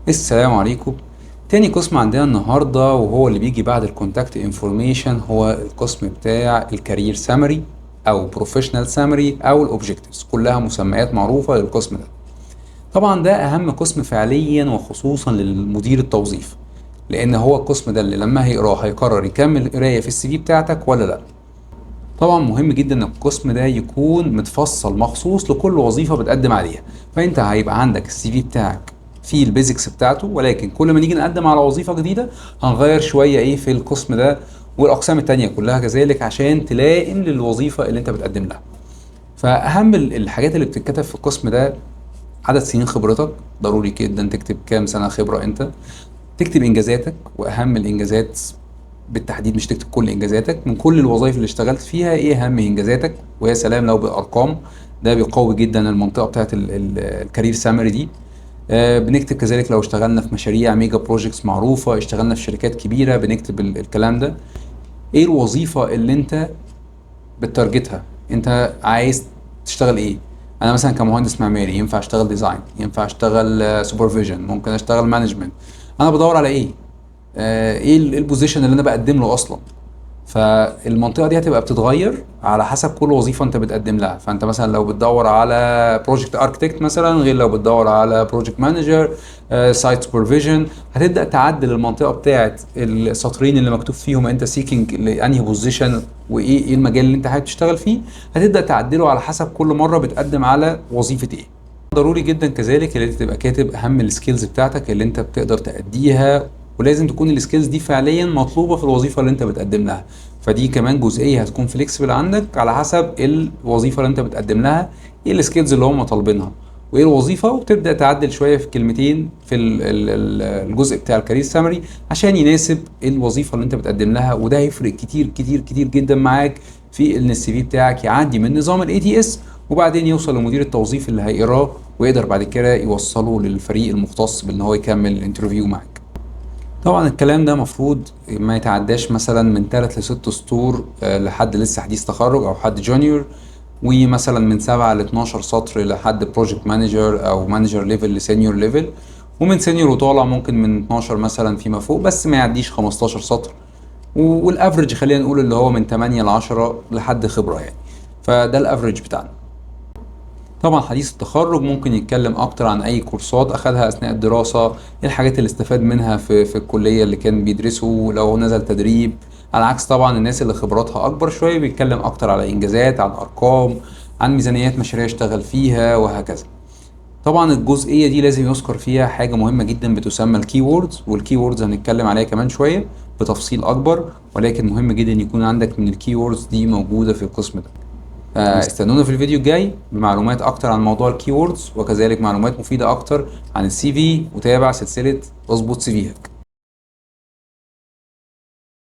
السلام عليكم. تاني قسم عندنا النهاردة وهو اللي بيجي بعد الكونتاكت انفورميشن هو القسم بتاع الكارير سامري او بروفيشنال سامري او الاوبجكتيفز، كلها مسميات معروفة للقسم ده. طبعا ده اهم قسم فعليا وخصوصا للمدير التوظيف، لان هو القسم ده اللي لما هيقراه هيقرر يكمل قراية في السي في بتاعتك ولا لا. طبعا مهم جدا ان القسم ده يكون متفصل مخصوص لكل وظيفه بتقدم عليها. فانت هيبقى عندك السي في بتاعك فيه البيزكس بتاعته، ولكن كل ما نيجي نقدم على وظيفه جديده هنغير شويه في القسم ده والاقسام التانيه كلها كذلك عشان تلائم للوظيفه اللي انت بتقدم لها. فاهم الحاجات اللي بتتكتب في القسم ده: عدد سنين خبرتك، ضروري جدا تكتب كام سنه خبره انت، تكتب انجازاتك واهم الانجازات بالتحديد، مش تكتب كل انجازاتك من كل الوظائف اللي اشتغلت فيها، ايه اهم انجازاتك، ويا سلام لو بارقام، ده بيقوي جدا المنطقه بتاعت الكارير سامري دي. بنكتب كذلك لو اشتغلنا في مشاريع ميجا بروجيكتس معروفه، اشتغلنا في شركات كبيره، بنكتب الكلام ده. ايه الوظيفه اللي انت بتارجتها، انت عايز تشتغل ايه؟ انا مثلا كمهندس معماري ينفع اشتغل ديزاين، ينفع اشتغل سوبرفيجن، ممكن اشتغل مانجمنت. انا بدور على ايه؟ ايه البوزيشن اللي انا بقدم له اصلا. فالمنطقه دي هتبقى بتتغير على حسب كل وظيفه انت بتقدم لها. فانت مثلا لو بتدور على بروجكت اركتكت مثلا غير لو بتدور على بروجكت مانجر، سايت سوبرفيجن، هتبدا تعدل المنطقه بتاعت السطرين اللي مكتوب فيهم انت سيكينج لانهي بوزيشن وايه المجال اللي انت حابب تشتغل فيه. هتبدا تعدله على حسب كل مره بتقدم على وظيفه ايه. ضروري جدا كذلك اللي انت تبقى كاتب اهم السكيلز بتاعتك اللي انت بتقدر تأديها، ولازم تكون السكيلز دي فعليا مطلوبه في الوظيفه اللي انت بتقدم لها. فدي كمان جزئيه هتكون فليكسبل عندك على حسب الوظيفه اللي انت بتقدم لها، ايه السكيلز اللي هم طالبينها وايه الوظيفه، وتبدا تعدل شويه في كلمتين في الجزء بتاع الكارير سامري عشان يناسب الوظيفه اللي انت بتقدم لها. وده هيفرق كتير كتير كتير جدا معاك في ان السي في بتاعك يعدي من نظام الاي تي اس وبعدين يوصل لمدير التوظيف اللي هيقراه ويقدر بعد كده يوصله للفريق المختص بان هو يكمل الانترفيو معاك. طبعا الكلام ده مفروض ما يتعداش مثلا من 3 ل 6 سطور لحد لسه حديث تخرج او حد جونيور، ومثلا من 7 ل 12 سطر لحد بروجكت مانجر او مانجر ليفل لسينيور ليفل، ومن سينيور وطالع ممكن من 12 مثلا فيما فوق، بس ما يعديش 15 سطر. والافرج خلينا نقول اللي هو من 8 ل 10 لحد خبرة يعني. فده الافرج بتاعنا. طبعا حديث التخرج ممكن يتكلم اكتر عن اي كورسات اخدها اثناء الدراسة، ايه الحاجات اللي استفاد منها في الكلية اللي كان بيدرسه، لو نزل تدريب. على عكس طبعا الناس اللي خبراتها اكبر شوية بيتكلم اكتر على انجازات، عن ارقام، عن ميزانيات مشاريع اشتغل فيها وهكذا. طبعا الجزئية دي لازم يذكر فيها حاجة مهمة جدا بتسمى الكي ووردز، والكي ووردز هنتكلم عليها كمان شوية بتفصيل اكبر، ولكن مهم جدا يكون عندك من الكي ووردز دي موجودة في القسم ده. استنونا في الفيديو الجاي بمعلومات اكتر عن موضوع الكيوردز وكذلك معلومات مفيدة اكتر عن السي في، وتابع سلسلة اظبط سي فيك.